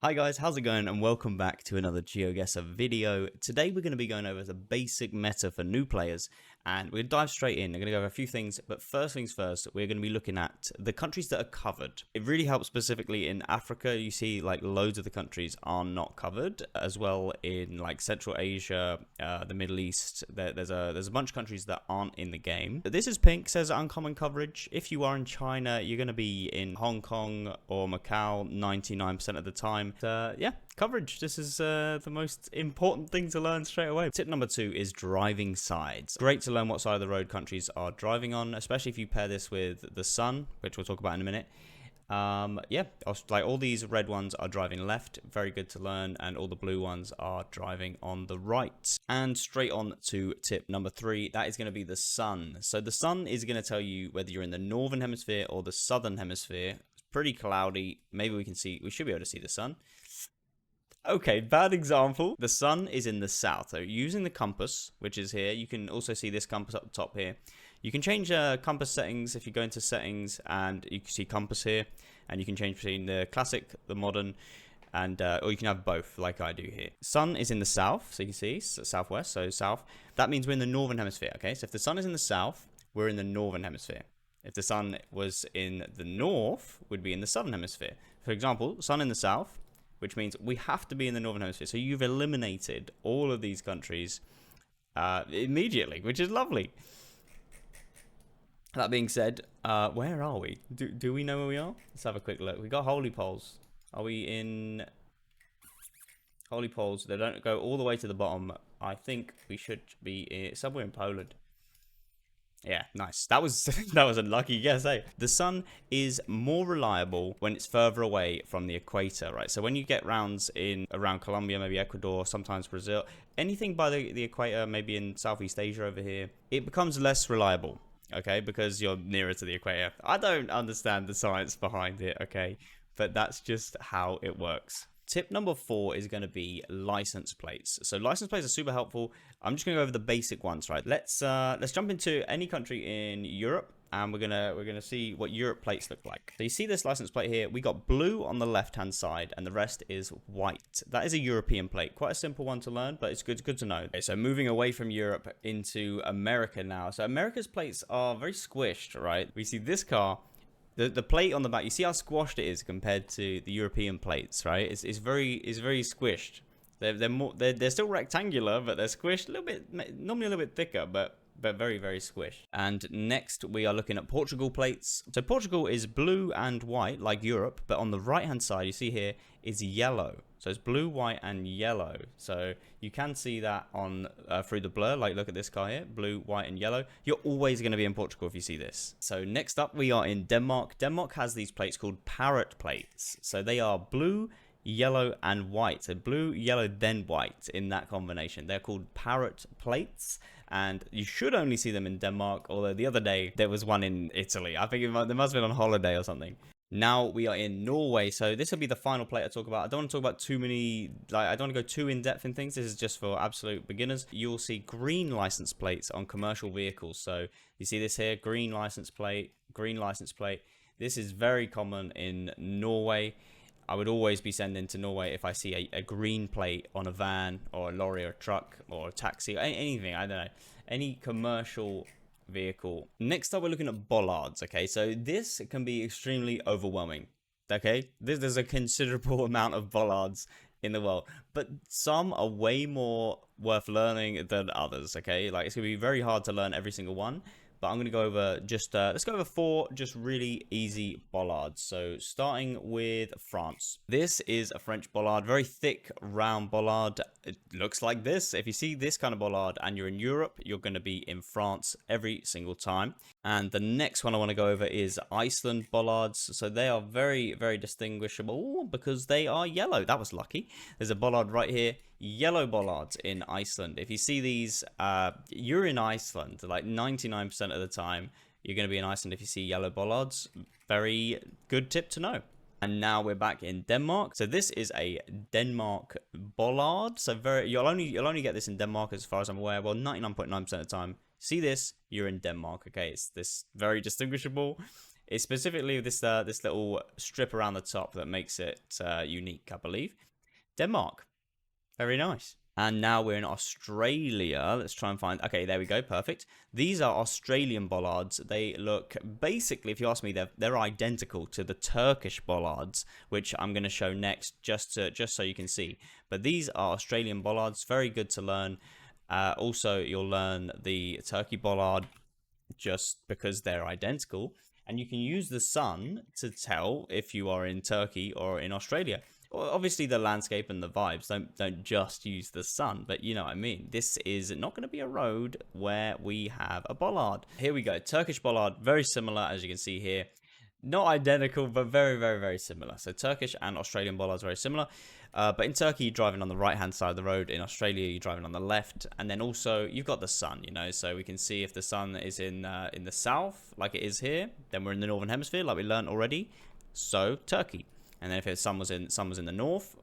Hi guys, how's it going and welcome back to another GeoGuessr video. Today we're going to be going over the basic meta for new players and we're going to dive straight in. I'm going to go over a few things, but first things first, we're going to be looking at the countries that are covered. It really helps specifically in Africa. You see like loads of the countries are not covered, as well in like Central Asia, the Middle East. There's a bunch of countries that aren't in the game. This is pink, says uncommon coverage. If you are in China, you're going to be in Hong Kong or Macau 99% of the time. Yeah, coverage. This is the most important thing to learn straight away. Tip number 2 is driving sides. Great to learn what side of the road countries are driving on, especially if you pair this with the sun, which we'll talk about in a minute. Yeah, like all these red ones are driving left, very good to learn, and all the blue ones are driving on the right. And straight on to tip number 3, that is going to be the sun. So the sun is going to tell you whether you're in the northern hemisphere or the southern hemisphere. It's pretty cloudy. Maybe we should be able to see the sun. Okay, bad example. The sun is in the south. So using the compass, which is here, you can also see this compass up the top here. You can change compass settings if you go into settings, and you can see compass here, and you can change between the classic, the modern, and or you can have both like I do here. Sun is in the south, so you can see southwest, so south. That means we're in the northern hemisphere. Okay, so if the sun is in the south, we're in the northern hemisphere. If the sun was in the north, we'd be in the southern hemisphere. For example, sun in the south, which means we have to be in the northern hemisphere. So you've eliminated all of these countries immediately, which is lovely. That being said, where are we? Do we know where we are? Let's have a quick look. We got holy poles. Are we in holy poles? They don't go all the way to the bottom. I think we should be somewhere in Poland. Yeah, nice. That was that was a lucky guess, eh? The sun is more reliable when it's further away from the equator, right? So when you get rounds around Colombia, maybe Ecuador, sometimes Brazil, anything by the equator, maybe in Southeast Asia over here, it becomes less reliable, okay? Because you're nearer to the equator. I don't understand the science behind it, okay? But that's just how it works. Tip number 4 is going to be license plates. So license plates are super helpful. I'm just going to go over the basic ones, right? Let's jump into any country in Europe, and we're gonna see what Europe plates look like. So you see this license plate here. We got blue on the left-hand side, and the rest is white. That is a European plate. Quite a simple one to learn, but it's good to know. Okay, so moving away from Europe into America now. So America's plates are very squished, right? We see this car. The plate on the back, you see how squashed it is compared to the European plates, right? It's very squished. They're still rectangular, but they're squished a little bit, normally a little bit thicker, but very squished. And next we are looking at Portugal plates. So Portugal is blue and white like Europe, but on the right hand side you see here is yellow. So it's blue, white, and yellow. So you can see that on through the blur. Like, look at this car here, blue, white, and yellow. You're always going to be in Portugal if you see this. So next up, we are in Denmark. Denmark has these plates called parrot plates. So they are blue, yellow, and white. So blue, yellow, then white in that combination. They're called parrot plates. And you should only see them in Denmark. Although the other day, there was one in Italy. I think they must have been on holiday or something. Now we are in Norway, so this will be the final plate I talk about. I don't want to talk about too many, I don't want to go too in-depth in things. This is just for absolute beginners. You'll see green license plates on commercial vehicles. So you see this here, green license plate, green license plate. This is very common in Norway. I would always be sending to Norway if I see a green plate on a van or a lorry or a truck or a taxi or anything, I don't know, any commercial vehicle. Next up, we're looking at bollards. Okay, so this can be extremely overwhelming. Okay, there's a considerable amount of bollards in the world, but some are way more worth learning than others. Okay, like it's gonna be very hard to learn every single one, but I'm going to go over just, let's go over 4 just really easy bollards. So starting with France. This is a French bollard, very thick, round bollard. It looks like this. If you see this kind of bollard and you're in Europe, you're going to be in France every single time. And the next one I want to go over is Iceland bollards. So they are very distinguishable because they are yellow. That was lucky. There's a bollard right here. Yellow bollards in Iceland. If you see these, you're in Iceland. Like 99% of the time, you're going to be in Iceland if you see yellow bollards. Very good tip to know. And now we're back in Denmark. So this is a Denmark bollard. So you'll only get this in Denmark as far as I'm aware. Well, 99.9% of the time. See this, you're in Denmark. Okay, it's this very distinguishable. It's specifically this little strip around the top that makes it unique, I believe. Denmark. Very nice. And now we're in Australia. Let's try and find... Okay, there we go. Perfect. These are Australian bollards. They look... Basically, if you ask me, they're identical to the Turkish bollards, which I'm going to show next just so you can see. But these are Australian bollards. Very good to learn. Also, you'll learn the Turkey bollard just because they're identical. And you can use the sun to tell if you are in Turkey or in Australia. Well, obviously, the landscape and the vibes don't just use the sun, but you know what I mean. This is not going to be a road where we have a bollard. Here we go. Turkish bollard, very similar, as you can see here. Not identical, but very, very, very similar. So Turkish and Australian bollards very similar. But in Turkey, you're driving on the right-hand side of the road. In Australia, you're driving on the left. And then also, you've got the sun, you know. So we can see if the sun is in the south, like it is here. Then we're in the northern hemisphere, like we learned already. So Turkey. And then if the sun was in the north,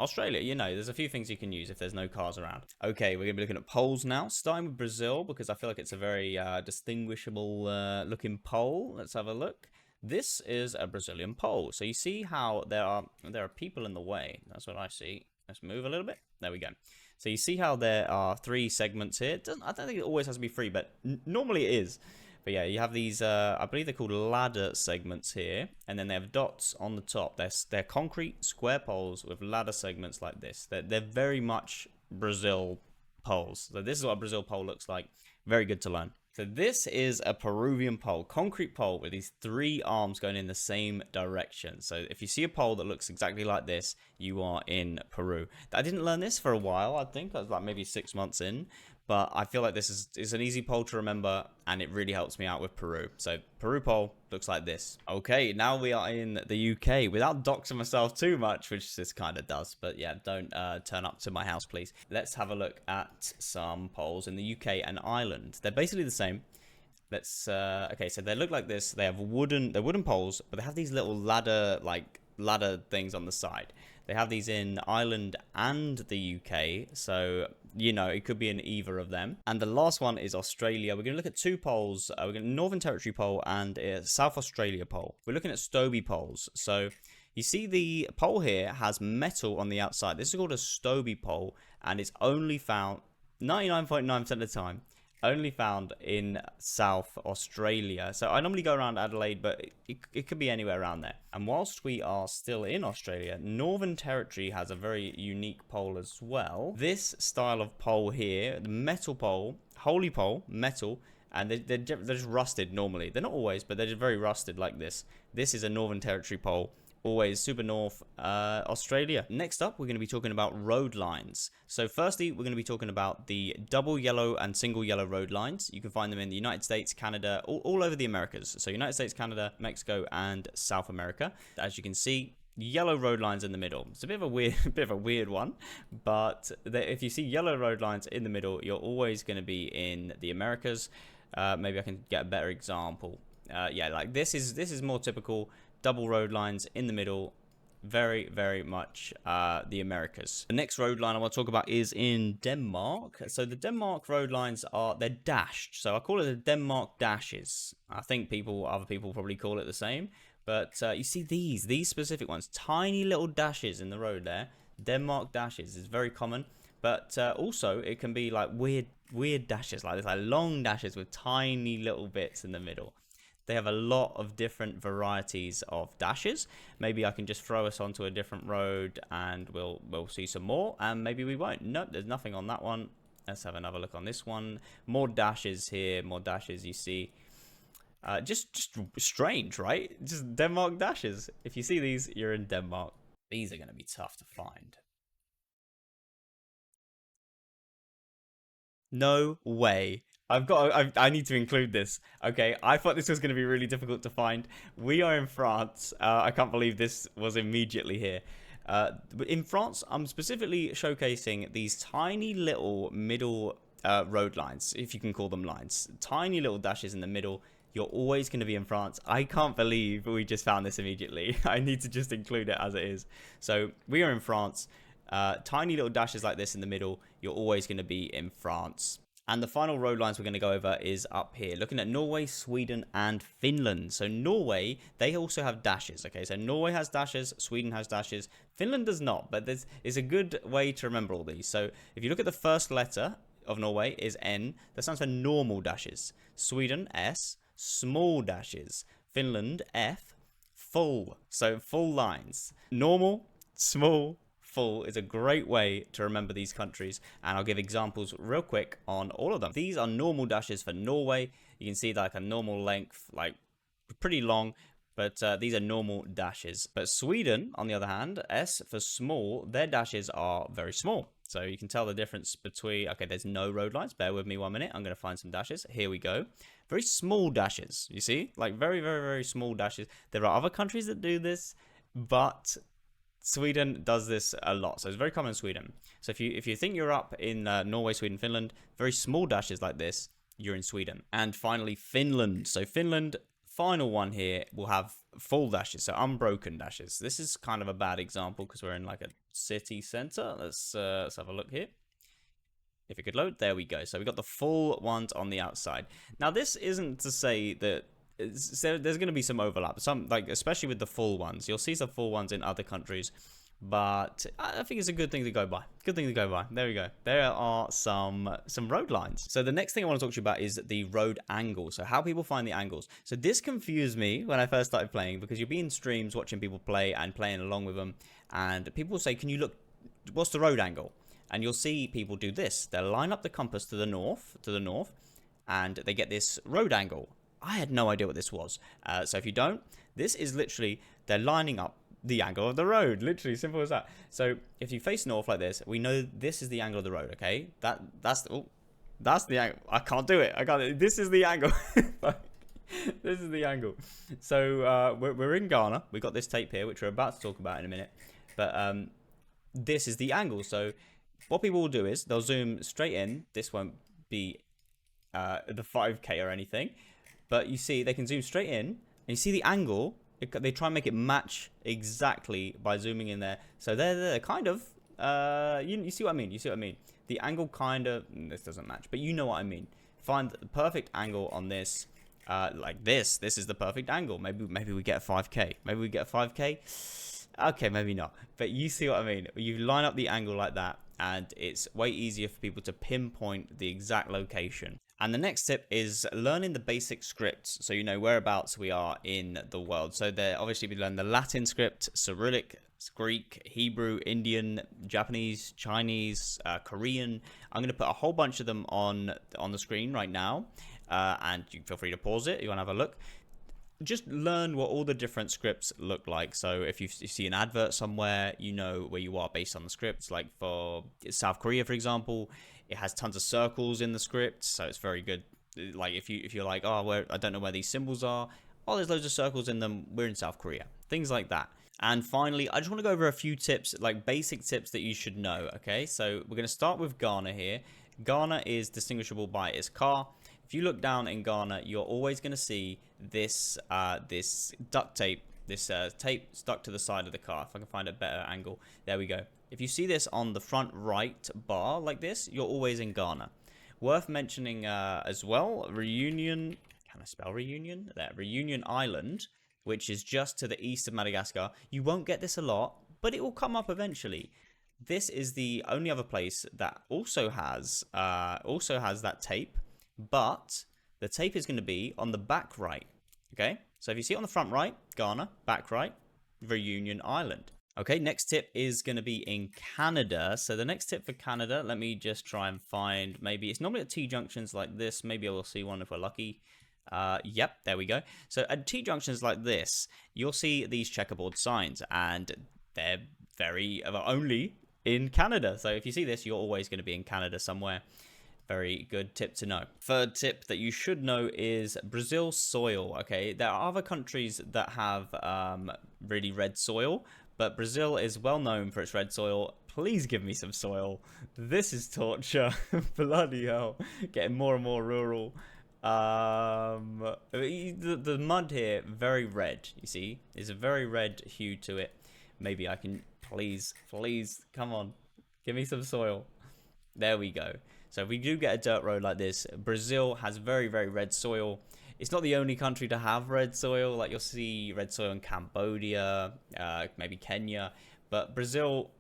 Australia, you know, there's a few things you can use if there's no cars around. Okay, we're going to be looking at poles now, starting with Brazil, because I feel like it's a very distinguishable looking pole. Let's have a look. This is a Brazilian pole. So you see how there are people in the way. That's what I see. Let's move a little bit. There we go. So you see how there are 3 segments here. I don't think it always has to be 3, but normally it is. But yeah, you have these, I believe they're called ladder segments here. And then they have dots on the top. They're concrete square poles with ladder segments like this. They're very much Brazil poles. So this is what a Brazil pole looks like. Very good to learn. So this is a Peruvian pole, concrete pole with these 3 arms going in the same direction. So if you see a pole that looks exactly like this, you are in Peru. I didn't learn this for a while, I think. I was like maybe 6 months in. But I feel like this is an easy pole to remember, and it really helps me out with Peru. So Peru pole looks like this. Okay, now we are in the UK. Without doxing myself too much, which this kind of does. But yeah, don't turn up to my house, please. Let's have a look at some poles in the UK and Ireland. They're basically the same. Let's okay, so they look like this. They're wooden poles, but they have these little ladder things on the side. They have these in Ireland and the UK, so you know it could be in either of them. And the last one is Australia. We're going to look at 2 poles. We're going to Northern Territory pole and South Australia pole. We're looking at Stobie poles. So you see the pole here has metal on the outside. This is called a Stobie pole, and it's only found 99.9% of the time. Only found in South Australia. So I normally go around Adelaide, but it could be anywhere around there. And whilst we are still in Australia, Northern Territory has a very unique pole as well. This style of pole here, the metal pole, holy pole, metal, and they're just rusted normally. They're not always, but they're just very rusted like this. This is a Northern Territory pole. Always super north Australia. Next up, we're going to be talking about road lines. So firstly, we're going to be talking about the double yellow and single yellow road lines. You can find them in the United States, Canada, all over the Americas. So United States, Canada, Mexico, and South America. As you can see, yellow road lines in the middle. It's a bit of a weird one, but if you see yellow road lines in the middle, you're always going to be in the Americas. Maybe I can get a better example. Yeah, like this is more typical. Double road lines in the middle, very, very much the Americas. The next road line I want to talk about is in Denmark. So the Denmark road lines they're dashed. So I call it the Denmark dashes. I think other people probably call it the same. But you see these specific ones, tiny little dashes in the road there. Denmark dashes is very common. But also it can be like weird dashes like this, like long dashes with tiny little bits in the middle. They have a lot of different varieties of dashes. Maybe I can just throw us onto a different road and we'll see some more, and maybe we won't. Nope, there's nothing on that one. Let's have another look on this one. More dashes here, more dashes you see. Just strange, right? Just Denmark dashes. If you see these, you're in Denmark. These are going to be tough to find. No way. I need to include this. Okay, I thought this was going to be really difficult to find. We are in France. I can't believe this was immediately here. But in France, I'm specifically showcasing these tiny little middle road lines, if you can call them lines. Tiny little dashes in the middle. You're always going to be in France. I can't believe we just found this immediately. I need to just include it as it is. So we are in France. Tiny little dashes like this in the middle. You're always going to be in France. And the final road lines we're going to go over is up here, looking at Norway, Sweden, and Finland. So Norway, they also have dashes, okay? So Norway has dashes, Sweden has dashes, Finland does not, but this is a good way to remember all these. So if you look at the first letter of Norway is N, that stands for normal dashes. Sweden, S, small dashes. Finland, F, full. So full lines. Normal, small, full is a great way to remember these countries, and I'll give examples real quick on all of them. These are normal dashes for Norway. You can see like a normal length, like pretty long, but these are normal dashes. But Sweden, on the other hand, S for small, their dashes are very small. So you can tell the difference between, okay, there's no road lines. Bear with me 1 minute. I'm going to find some dashes. Here we go. Very small dashes, you see? Like very, very, very small dashes. There are other countries that do this, but Sweden does this a lot, so it's very common in Sweden. So if you think you're up in Norway, Sweden, Finland, very small dashes like this, you're in Sweden. And finally, Finland. So Finland, final one here, will have full dashes, so unbroken dashes. This is kind of a bad example because we're in like a city center. Let's have a look here. If it could load, there we go. So we got the full ones on the outside. Now this isn't to say that there's going to be some overlap, some like especially with the full ones. You'll see some full ones in other countries, but I think it's a good thing to go by. Good thing to go by. There we go. There are some road lines. So the next thing I want to talk to you about is the road angle. So how people find the angles. So this confused me when I first started playing, because you'll be in streams watching people play and playing along with them, and people will say, "Can you look? What's the road angle?" And you'll see people do this. They'll line up the compass to the north, and they get this road angle. I had no idea what this was. So if you don't, this is literally, they're lining up the angle of the road. Literally, simple as that. So if you face north like this, we know this is the angle of the road, okay? That's the angle. I can't do it. I can't. This is the angle. This is the angle. So we're in Ghana. We've got this tape here, which we're about to talk about in a minute. But this is the angle. So what people will do is they'll zoom straight in. This won't be the 5K or anything. But you see, they can zoom straight in, and you see the angle. They try and make it match exactly by zooming in there. So they're kind of, you see what I mean? You see what I mean? The angle kind of, this doesn't match, but you know what I mean. Find the perfect angle on this, like this. This is the perfect angle. Maybe we get a 5K. Maybe we get a 5K. Okay, maybe not. But you see what I mean. You line up the angle like that, and it's way easier for people to pinpoint the exact location. And the next tip is learning the basic scripts, so you know whereabouts we are in the world. So there, obviously, we learn the Latin script, Cyrillic, Greek, Hebrew, Indian, Japanese, Chinese, Korean. I'm going to put a whole bunch of them on the screen right now, and you feel free to pause it. You want to have a look. Just learn what all the different scripts look like. So if you see an advert somewhere, you know where you are based on the scripts. Like for South Korea, for example, it has tons of circles in the script, so it's very good. Like if you're like, oh, I don't know where these symbols are. Oh, there's loads of circles in them. We're in South Korea. Things like that. And finally, I just want to go over a few tips, like basic tips that you should know. Okay, so we're going to start with Ghana here. Ghana is distinguishable by its car. If you look down in Ghana, you're always going to see this this duct tape, this tape stuck to the side of the car. If I can find a better angle, there we go. If you see this on the front right bar like this, you're always in Ghana. Worth mentioning as well, Reunion. Can I spell Reunion? There, Reunion Island, which is just to the east of Madagascar. You won't get this a lot, but it will come up eventually. This is the only other place that also has that tape, but the tape is going to be on the back right. Okay, so if you see it on the front right, Ghana, back right, Reunion Island. Okay, next tip is going to be in Canada. So the next tip for Canada, let me just try and find, maybe it's normally at T-junctions like this. Maybe I will see one if we're lucky. Yep, there we go. So at T-junctions like this, you'll see these checkerboard signs, and they're only in Canada. So if you see this, you're always going to be in Canada somewhere. Very good tip to know. Third tip that you should know is Brazil soil. Okay, there are other countries that have really red soil, but Brazil is well known for its red soil. Please give me some soil. This is torture. Bloody hell. Getting more and more rural. The mud here, very red, you see. There's a very red hue to it. Maybe I can, please, come on. Give me some soil. There we go. So if we do get a dirt road like this, Brazil has very, very red soil. It's not the only country to have red soil. Like you'll see red soil in Cambodia, maybe Kenya, but Brazil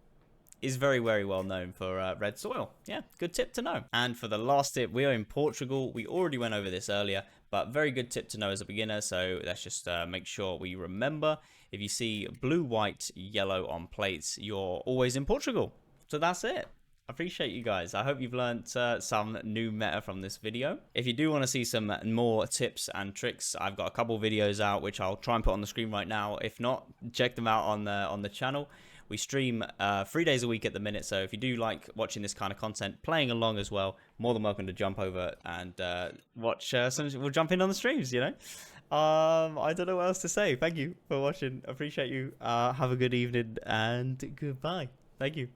is very, very well known for red soil. Yeah, good tip to know. And for the last tip, we are in Portugal. We already went over this earlier, but very good tip to know as a beginner. So let's just make sure we remember. If you see blue, white, yellow on plates, you're always in Portugal. So that's it. I appreciate you guys. I hope you've learned some new meta from this video. If you do want to see some more tips and tricks, I've got a couple videos out which I'll try and put on the screen right now. If not, check them out on the channel. We stream 3 days a week at the minute, so if you do like watching this kind of content, playing along as well, more than welcome to jump over and watch some. We'll jump in on the streams, you know. I don't know what else to say. Thank you for watching. Appreciate you. Have a good evening and goodbye. Thank you.